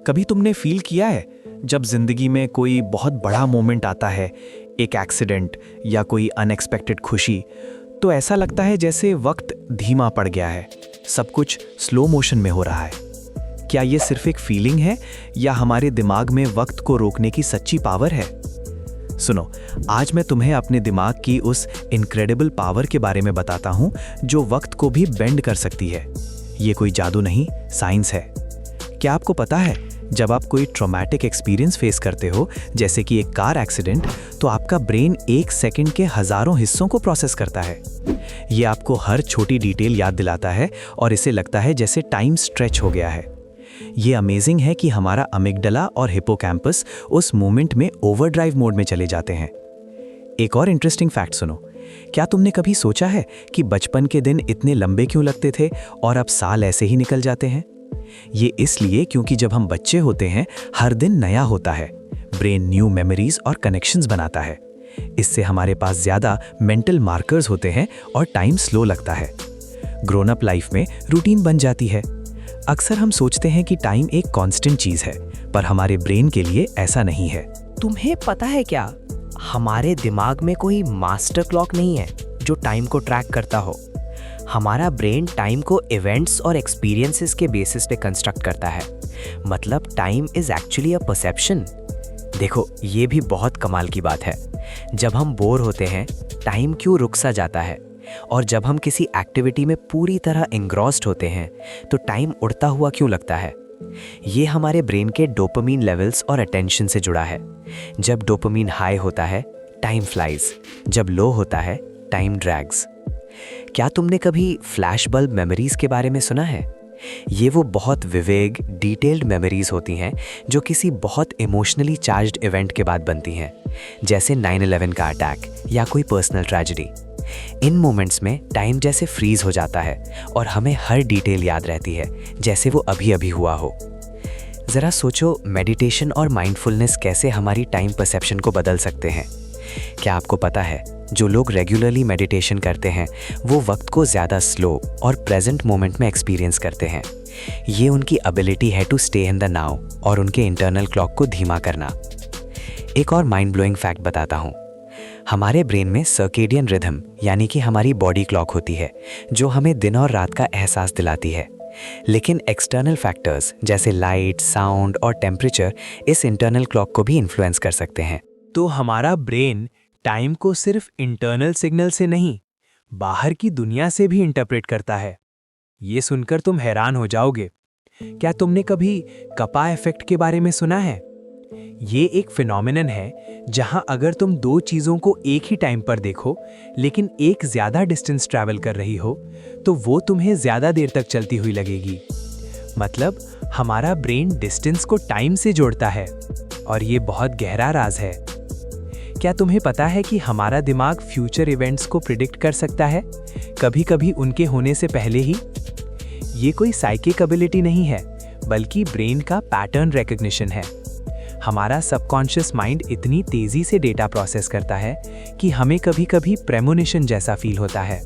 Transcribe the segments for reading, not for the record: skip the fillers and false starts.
कभी तुमने फील किया है जब जिंदगी में कोई बहुत बड़ा मोमेंट आता है, एक एक्सीडेंट या कोई अनएक्सपेक्टेड खुशी, तो ऐसा लगता है जैसे वक्त धीमा पड़ गया है, सब कुछ स्लो मोशन में हो रहा है। क्या ये सिर्फ एक फीलिंग है या हमारे दिमाग में वक्त को रोकने की सच्ची पावर है? सुनो, आज मैं तुम्हें अपने दिमाग की उस इनक्रेडिबल पावर के बारे में बताता हूं जो वक्त को भी बेंड कर सकती है। ये कोई जादू नहीं, साइंस है। क्या आपको पता है, जब आप कोई ट्रॉमेटिक एक्सपीरियंस फेस करते हो, जैसे कि एक कार एक्सीडेंट, तो आपका ब्रेन एक सेकंड के हजारों हिस्सों को प्रोसेस करता है। ये आपको हर छोटी डिटेल याद दिलाता है और इसे लगता है जैसे टाइम स्ट्रेच हो गया है। ये अमेजिंग है कि हमारा अमिगडाला और हिप्पोकैम्पस उस मोमेंट में ओवरड्राइव मोड में चले जाते हैं। एक और इंटरेस्टिंग फैक्ट सुनो, क्या तुमने कभी सोचा है कि बचपन के दिन इतने लंबे क्यों लगते थे और अब साल ऐसे ही निकल जाते हैं? ये इसलिए क्योंकि जब हम बच्चे होते हैं, हर दिन नया होता है, ब्रेन न्यू मेमोरीज और कनेक्शंस बनाता है। इससे हमारे पास ज्यादा मेंटल मार्कर्स होते हैं और टाइम स्लो लगता है। ग्रोन अप लाइफ में रूटीन बन जाती है। अक्सर हम सोचते हैं कि टाइम एक कांस्टेंट चीज है, पर हमारे ब्रेन के लिए ऐसा नहीं है। तुम्हें पता है क्या, हमारे दिमाग में कोई मास्टर क्लॉक नहीं है जो टाइम को ट्रैक करता हो। हमारा ब्रेन टाइम को इवेंट्स और एक्सपीरियंसेस के बेसिस पे कंस्ट्रक्ट करता है। मतलब time is actually a perception. देखो, ये भी बहुत कमाल की बात है। जब हम बोर होते हैं, टाइम क्यों रुक सा जाता है, और जब हम किसी एक्टिविटी में पूरी तरह एंग्रॉस्ड होते हैं तो टाइम उड़ता हुआ क्यों लगता है। ये हमारे ब्रेन के डोपामीन लेवल्स और अटेंशन से जुड़ा है। जब डोपामीन हाई होता है, टाइम फ्लाइज। जब लो होता है, टाइम ड्रैग्स। क्या तुमने कभी फ्लैश बल्ब मेमोरीज के बारे में सुना है? ये वो बहुत विवेक, डिटेल्ड मेमोरीज होती हैं जो किसी बहुत इमोशनली चार्ज्ड इवेंट के बाद बनती हैं, जैसे 9/11 का अटैक या कोई पर्सनल ट्रेजेडी। इन मोमेंट्स में टाइम जैसे फ्रीज हो जाता है और हमें हर डिटेल याद रहती है, जैसे वो अभी अभी हुआ हो। जरा सोचो, मेडिटेशन और माइंडफुलनेस कैसे हमारी टाइम परसेप्शन को बदल सकते हैं। क्या आपको पता है, जो लोग रेगुलरली मेडिटेशन करते हैं वो वक्त को ज़्यादा स्लो और प्रेजेंट मोमेंट में एक्सपीरियंस करते हैं। ये उनकी एबिलिटी है to stay in the now और उनके इंटरनल क्लॉक को धीमा करना। एक और माइंड ब्लोइंग फैक्ट बताता हूँ। हमारे ब्रेन में सर्केडियन रिदम यानी कि हमारी बॉडी क्लॉक होती है जो हमें दिन और रात का एहसास दिलाती है। लेकिन एक्सटर्नल फैक्टर्स जैसे लाइट, साउंड और टेम्परेचर इस इंटरनल क्लॉक को भी इन्फ्लुएंस कर सकते हैं। तो हमारा ब्रेन टाइम को सिर्फ इंटरनल सिग्नल से नहीं, बाहर की दुनिया से भी इंटरप्रेट करता है। ये सुनकर तुम हैरान हो जाओगे। क्या तुमने कभी कपा इफेक्ट के बारे में सुना है? ये एक फिनोमिनन है जहां अगर तुम दो चीजों को एक ही टाइम पर देखो, लेकिन एक ज्यादा डिस्टेंस ट्रैवल कर रही हो, तो वो तुम्हें ज्यादा देर तक चलती हुई लगेगी। मतलब हमारा ब्रेन डिस्टेंस को टाइम से जोड़ता है, और ये बहुत गहरा राज है। क्या तुम्हें पता है कि हमारा दिमाग फ्यूचर इवेंट्स को प्रिडिक्ट कर सकता है, कभी कभी उनके होने से पहले ही? ये कोई साइकिक एबिलिटी नहीं है, बल्कि ब्रेन का पैटर्न रिकॉग्निशन है। हमारा सबकॉन्शियस माइंड इतनी तेजी से डेटा प्रोसेस करता है कि हमें कभी कभी प्रेमोनिशन जैसा फील होता है।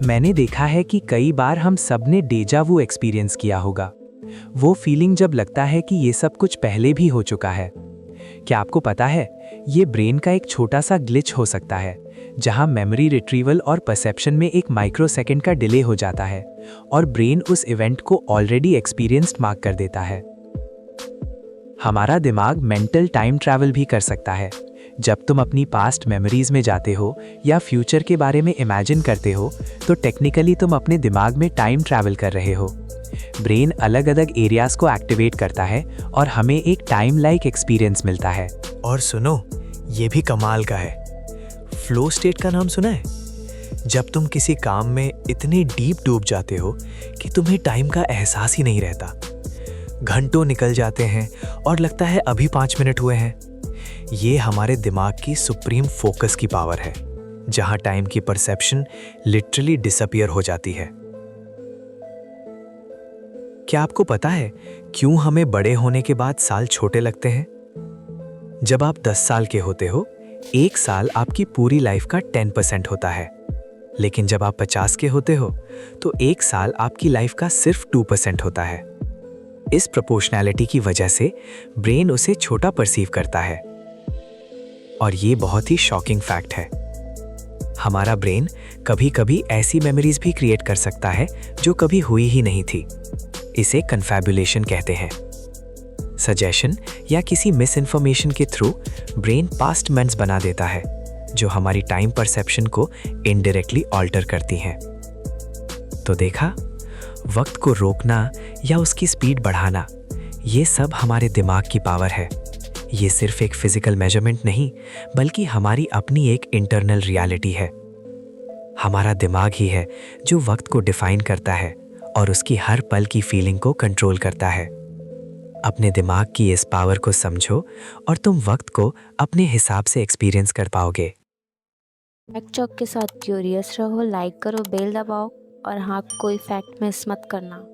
मैंने देखा है कि कई बार हम सब ने डेजा वू एक्सपीरियंस किया होगा। वो फीलिंग जब लगता है कि ये सब कुछ पहले भी हो चुका है। क्या आपको पता है, ये ब्रेन का एक छोटा सा ग्लिच हो सकता है जहां मेमोरी रिट्रीवल और परसेप्शन में एक माइक्रोसेकंड का डिले हो जाता है और ब्रेन उस इवेंट को ऑलरेडी एक्सपीरियंस्ड मार्क कर देता है। हमारा दिमाग मेंटल टाइम ट्रैवल भी कर सकता है। जब तुम अपनी पास्ट मेमोरीज में जाते हो या फ्यूचर के बारे में इमेजिन करते हो, तो टेक्निकली तुम अपने दिमाग में टाइम ट्रैवल कर रहे हो। ब्रेन अलग अलग एरियाज को एक्टिवेट करता है और हमें एक टाइम लाइक एक्सपीरियंस मिलता है। और सुनो, ये भी कमाल का है। फ्लो स्टेट का नाम सुना है? जब तुम किसी काम में इतने डीप डूब जाते हो कि तुम्हें टाइम का एहसास ही नहीं रहता। घंटों निकल जाते हैं और लगता है अभी 5 मिनट हुए हैं। ये हमारे दिमाग की सुप्रीम फोकस की पावर है, जहां टाइम की परसेप्शन लिटरली डिसअपीयर हो जाती है। क्या आपको पता है क्यों हमें बड़े होने के बाद साल छोटे लगते हैं? जब आप 10 साल के होते हो, 1 साल आपकी पूरी लाइफ का 10% होता है। लेकिन जब आप 50 के होते हो, तो 1 साल आपकी लाइफ का सिर्फ 2% होता है। इस प्रोपोर्शनैलिटी की वजह से ब्रेन उसे छोटा परसीव करता है। और ये बहुत ही शॉकिंग फैक्ट है। हमारा ब्रेन कभी-कभी ऐसी मेमोरीज भी क्रिएट कर सकता है जो कभी हुई ही नहीं थी। इसे कन्फैबुलेशन कहते हैं। सजेशन या किसी मिस इन्फॉर्मेशन के थ्रू ब्रेन पास्ट मेमोरीज बना देता है, जो हमारी टाइम परसेप्शन को इनडायरेक्टली ऑल्टर करती हैं। तो देखा, वक्त को रोकना या उसकी स्पीड बढ़ाना, ये सब हमारे दिमाग की पावर है। ये सिर्फ एक फिजिकल मेजरमेंट नहीं, बल्कि हमारी अपनी एक इंटरनल रियलिटी है। हमारा दिमाग ही है जो वक्त को डिफाइन करता है और उसकी हर पल की फीलिंग को कंट्रोल करता है। अपने दिमाग की इस पावर को समझो और तुम वक्त को अपने हिसाब से एक्सपीरियंस कर पाओगे। फैक्ट चौक के साथ क्यूरियस रहो, लाइक करो, बेल दबाओ और हाँ, कोई फैक्ट मिस मत करना।